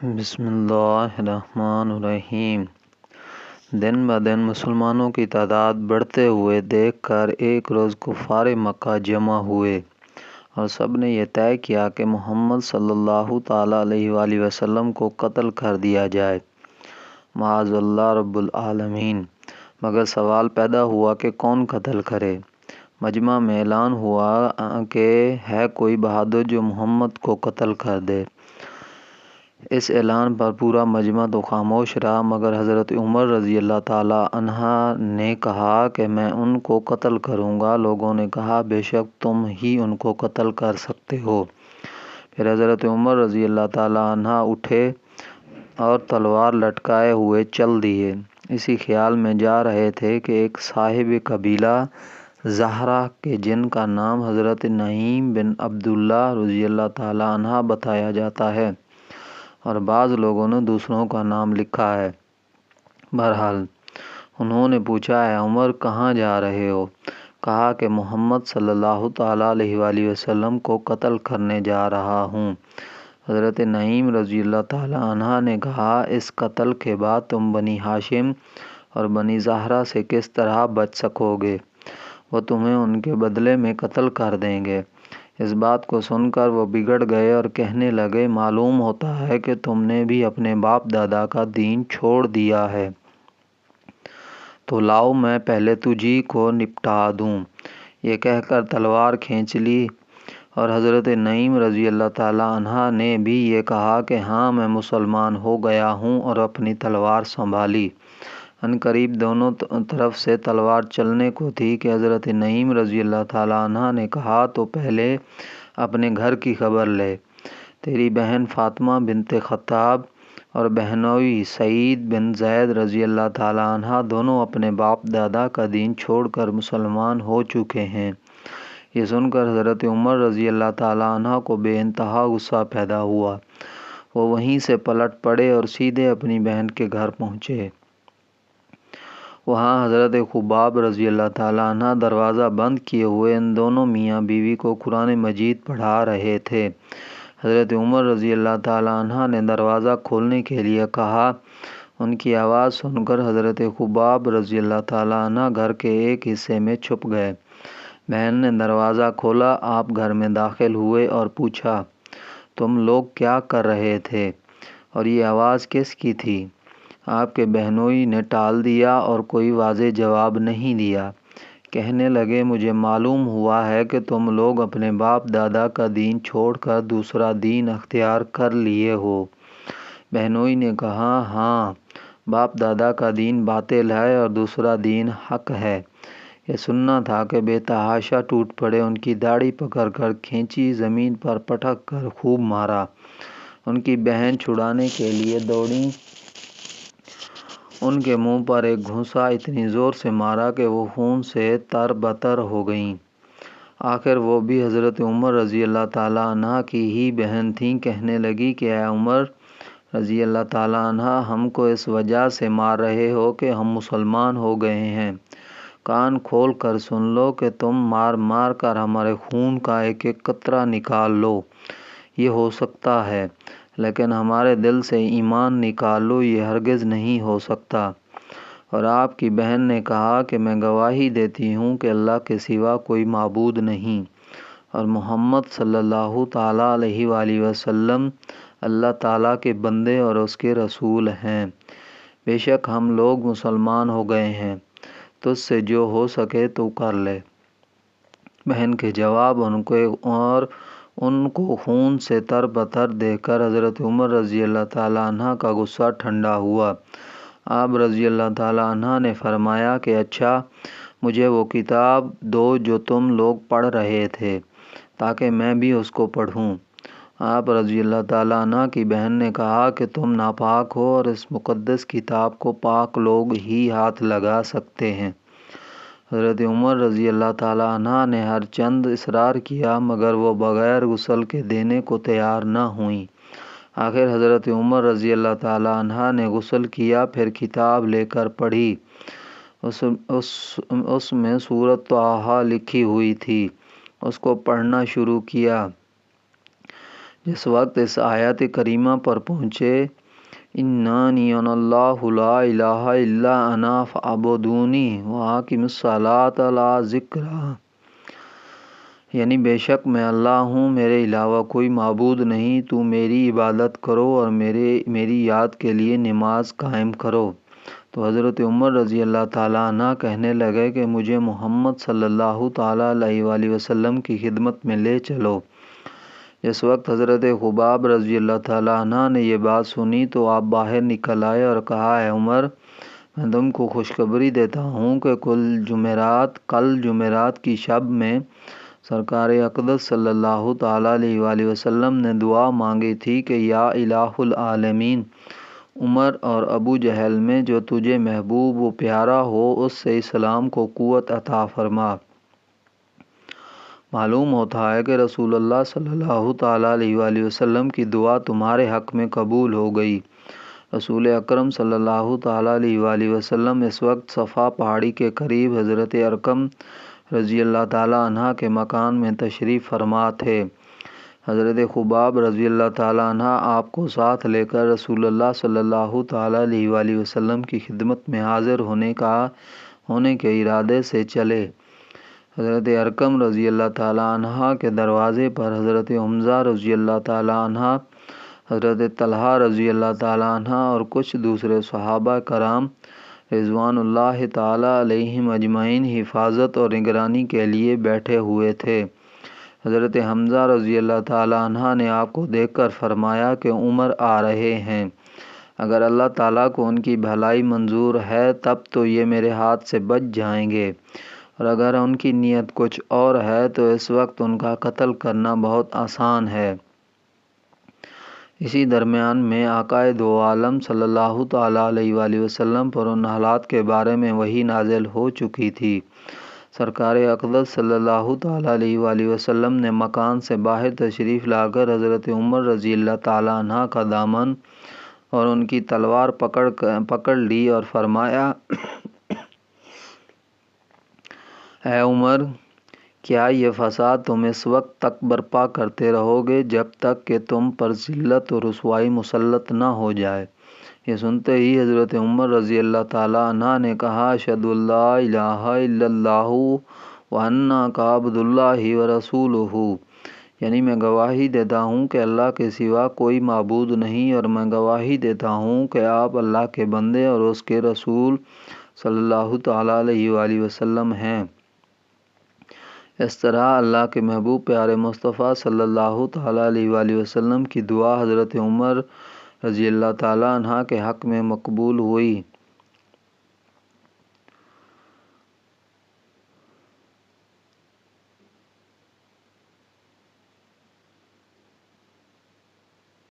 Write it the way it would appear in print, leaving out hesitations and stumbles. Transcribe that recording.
بسم اللہ الرحمن الرحیم۔ دن بدن مسلمانوں کی تعداد بڑھتے ہوئے دیکھ کر ایک روز کفار مکہ جمع ہوئے اور سب نے یہ طے کیا کہ محمد صلی اللہ تعالیٰ علیہ وآلہ وسلم کو قتل کر دیا جائے، معاذ اللہ رب العالمین۔ مگر سوال پیدا ہوا کہ کون قتل کرے۔ مجمع میں اعلان ہوا کہ ہے کوئی بہادر جو محمد کو قتل کر دے۔ اس اعلان پر پورا مجمع تو خاموش رہا، مگر حضرت عمر رضی اللہ تعالیٰ عنہ نے کہا کہ میں ان کو قتل کروں گا۔ لوگوں نے کہا بے شک تم ہی ان کو قتل کر سکتے ہو۔ پھر حضرت عمر رضی اللہ تعالیٰ عنہ اٹھے اور تلوار لٹکائے ہوئے چل دیے۔ اسی خیال میں جا رہے تھے کہ ایک صاحب قبیلہ زہرہ کے جن کا نام حضرت نعیم بن عبداللہ رضی اللہ تعالیٰ عنہ بتایا جاتا ہے اور بعض لوگوں نے دوسروں کا نام لکھا ہے۔ بہرحال انہوں نے پوچھا اے عمر کہاں جا رہے ہو؟ کہا کہ محمد صلی اللہ تعالیٰ علیہ وآلہ وسلم کو قتل کرنے جا رہا ہوں۔ حضرت نعیم رضی اللہ تعالیٰ عنہ نے کہا اس قتل کے بعد تم بنی ہاشم اور بنی زہرہ سے کس طرح بچ سکو گے؟ وہ تمہیں ان کے بدلے میں قتل کر دیں گے۔ اس بات کو سن کر وہ بگڑ گئے اور کہنے لگے معلوم ہوتا ہے کہ تم نے بھی اپنے باپ دادا کا دین چھوڑ دیا ہے، تو لاؤ میں پہلے تجھی کو نپٹا دوں۔ یہ کہہ کر تلوار کھینچ لی اور حضرت نعیم رضی اللہ تعالیٰ عنہ نے بھی یہ کہا کہ ہاں میں مسلمان ہو گیا ہوں، اور اپنی تلوار سنبھالی۔ عنقریب دونوں طرف سے تلوار چلنے کو تھی کہ حضرت نعیم رضی اللہ تعالیٰ عنہ نے کہا تو پہلے اپنے گھر کی خبر لے۔ تیری بہن فاطمہ بنت خطاب اور بہنوئی سعید بن زید رضی اللہ تعالیٰ عنہ دونوں اپنے باپ دادا کا دین چھوڑ کر مسلمان ہو چکے ہیں۔ یہ سن کر حضرت عمر رضی اللہ تعالیٰ عنہ کو بے انتہا غصہ پیدا ہوا۔ وہ وہیں سے پلٹ پڑے اور سیدھے اپنی بہن کے گھر پہنچے۔ وہاں حضرت خباب رضی اللہ تعالیٰ عنہ دروازہ بند کیے ہوئے ان دونوں میاں بیوی کو قرآن مجید پڑھا رہے تھے۔ حضرت عمر رضی اللہ تعالیٰ عنہ نے دروازہ کھولنے کے لیے کہا۔ ان کی آواز سن کر حضرت خباب رضی اللہ تعالیٰ عنہ گھر کے ایک حصے میں چھپ گئے۔ بہن نے دروازہ کھولا، آپ گھر میں داخل ہوئے اور پوچھا تم لوگ کیا کر رہے تھے اور یہ آواز کس کی تھی؟ آپ کے بہنوئی نے ٹال دیا اور کوئی واضح جواب نہیں دیا۔ کہنے لگے مجھے معلوم ہوا ہے کہ تم لوگ اپنے باپ دادا کا دین چھوڑ کر دوسرا دین اختیار کر لیے ہو۔ بہنوئی نے کہا ہاں، باپ دادا کا دین باطل ہے اور دوسرا دین حق ہے۔ یہ سننا تھا کہ بے تحاشا ٹوٹ پڑے، ان کی داڑھی پکڑ کر کھینچی، زمین پر پٹک کر خوب مارا۔ ان کی بہن چھڑانے کے لیے دوڑیں، ان کے منہ پر ایک گھونسا اتنی زور سے مارا کہ وہ خون سے تر بتر ہو گئیں۔ آخر وہ بھی حضرت عمر رضی اللہ تعالیٰ عنہ کی ہی بہن تھیں۔ کہنے لگی کہ اے عمر رضی اللہ تعالیٰ عنہ ہم کو اس وجہ سے مار رہے ہو کہ ہم مسلمان ہو گئے ہیں۔ کان کھول کر سن لو کہ تم مار مار کر ہمارے خون کا ایک ایک قطرہ نکال لو، یہ ہو سکتا ہے، لیکن ہمارے دل سے ایمان نکال لو، یہ ہرگز نہیں ہو سکتا۔ اور آپ کی بہن نے کہا کہ میں گواہی دیتی ہوں کہ اللہ کے سوا کوئی معبود نہیں اور محمد صلی اللہ تعالیٰ علیہ وآلہ وسلم اللہ تعالیٰ کے بندے اور اس کے رسول ہیں۔ بے شک ہم لوگ مسلمان ہو گئے ہیں، تجھ سے جو ہو سکے تو کر لے۔ بہن کے جواب ان کو خون سے تر بتر دیکھ کر حضرت عمر رضی اللہ تعالیٰ عنہ کا غصہ ٹھنڈا ہوا۔ آپ رضی اللہ تعالیٰ عنہ نے فرمایا کہ اچھا مجھے وہ کتاب دو جو تم لوگ پڑھ رہے تھے تاکہ میں بھی اس کو پڑھوں۔ آپ رضی اللہ تعالیٰ عنہ کی بہن نے کہا کہ تم ناپاک ہو اور اس مقدس کتاب کو پاک لوگ ہی ہاتھ لگا سکتے ہیں۔ حضرت عمر رضی اللہ تعالیٰ عنہ نے ہر چند اصرار کیا مگر وہ بغیر غسل کے دینے کو تیار نہ ہوئیں۔ آخر حضرت عمر رضی اللہ تعالیٰ عنہ نے غسل کیا، پھر کتاب لے کر پڑھی۔ اس میں سورۃ طٰہٰ لکھی ہوئی تھی۔ اس کو پڑھنا شروع کیا۔ جس وقت اس آیت کریمہ پر پہنچے، انانی انا اللہ لا الہ الا انا فاعبدونی واقم الصلاۃ لا ذکرہ، یعنی بے شک میں اللہ ہوں، میرے علاوہ کوئی معبود نہیں، تو میری عبادت کرو اور میری یاد کے لیے نماز قائم کرو۔ تو حضرت عمر رضی اللہ تعالیٰ عنہ کہنے لگے کہ مجھے محمد صلی اللہ تعالیٰ علیہ وآلہ وسلم کی خدمت میں لے چلو۔ اس وقت حضرت خباب رضی اللہ تعالیٰ عنہ نے یہ بات سنی تو آپ باہر نکل آئے اور کہا، اے عمر، میں تم کو خوشخبری دیتا ہوں کہ کل جمعرات کی شب میں سرکار اقدس صلی اللہ تعالیٰ علیہ وآلہ وسلم نے دعا مانگی تھی کہ یا الہ العالمین، عمر اور ابو جہل میں جو تجھے محبوب و پیارا ہو اس سے اسلام کو قوت عطا فرما۔ معلوم ہوتا ہے کہ رسول اللہ صلی اللہ تعالیٰ علیہ وآلہ وسلم کی دعا تمہارے حق میں قبول ہو گئی۔ رسول اکرم صلی اللہ تعالیٰ علیہ وآلہ وسلم اس وقت صفا پہاڑی کے قریب حضرت ارقم رضی اللہ تعالیٰ عنہ کے مکان میں تشریف فرما تھے۔ حضرت خباب رضی اللہ تعالیٰ عنہ آپ کو ساتھ لے کر رسول اللہ صلی اللہ تعالیٰ علیہ وآلہ وسلم کی خدمت میں حاضر ہونے کے ارادے سے چلے۔ حضرت ارقم رضی اللہ تعالیٰ عنہ کے دروازے پر حضرت حمزہ رضی اللہ تعالیٰ عنہ، حضرت طلحہ رضی اللہ تعالیٰ عنہ اور کچھ دوسرے صحابہ کرام رضوان اللہ تعالیٰ علیہم اجمعین حفاظت اور نگرانی کے لیے بیٹھے ہوئے تھے۔ حضرت حمزہ رضی اللہ تعالیٰ عنہ نے آپ کو دیکھ کر فرمایا کہ عمر آ رہے ہیں، اگر اللہ تعالیٰ کو ان کی بھلائی منظور ہے تب تو یہ میرے ہاتھ سے بچ جائیں گے، اور اگر ان کی نیت کچھ اور ہے تو اس وقت ان کا قتل کرنا بہت آسان ہے۔ اسی درمیان میں آقا دو عالم صلی اللہ تعالیٰ علیہ وآلہ وسلم پر ان حالات کے بارے میں وحی نازل ہو چکی تھی۔ سرکار اقدس صلی اللہ تعالیٰ علیہ وآلہ وسلم نے مکان سے باہر تشریف لا کر حضرت عمر رضی اللہ تعالیٰ عنہ کا دامن اور ان کی تلوار پکڑ لی اور فرمایا، اے عمر، کیا یہ فساد تم اس وقت تک برپا کرتے رہو گے جب تک کہ تم پر ذلت و رسوائی مسلط نہ ہو جائے؟ یہ سنتے ہی حضرت عمر رضی اللہ تعالیٰ عنہ نے کہا، اشہد ان لا الہ الا اللہ وانک عبد اللہ ورسولہ، یعنی میں گواہی دیتا ہوں کہ اللہ کے سوا کوئی معبود نہیں، اور میں گواہی دیتا ہوں کہ آپ اللہ کے بندے اور اس کے رسول صلی اللہ تعالیٰ علیہ وآلہ وسلم ہیں۔ اس طرح اللہ کے محبوب پیارے مصطفیٰ صلی اللہ تعالیٰ علیہ وآلہ وسلم کی دعا حضرت عمر رضی اللہ تعالیٰ عنہ کے حق میں مقبول ہوئی۔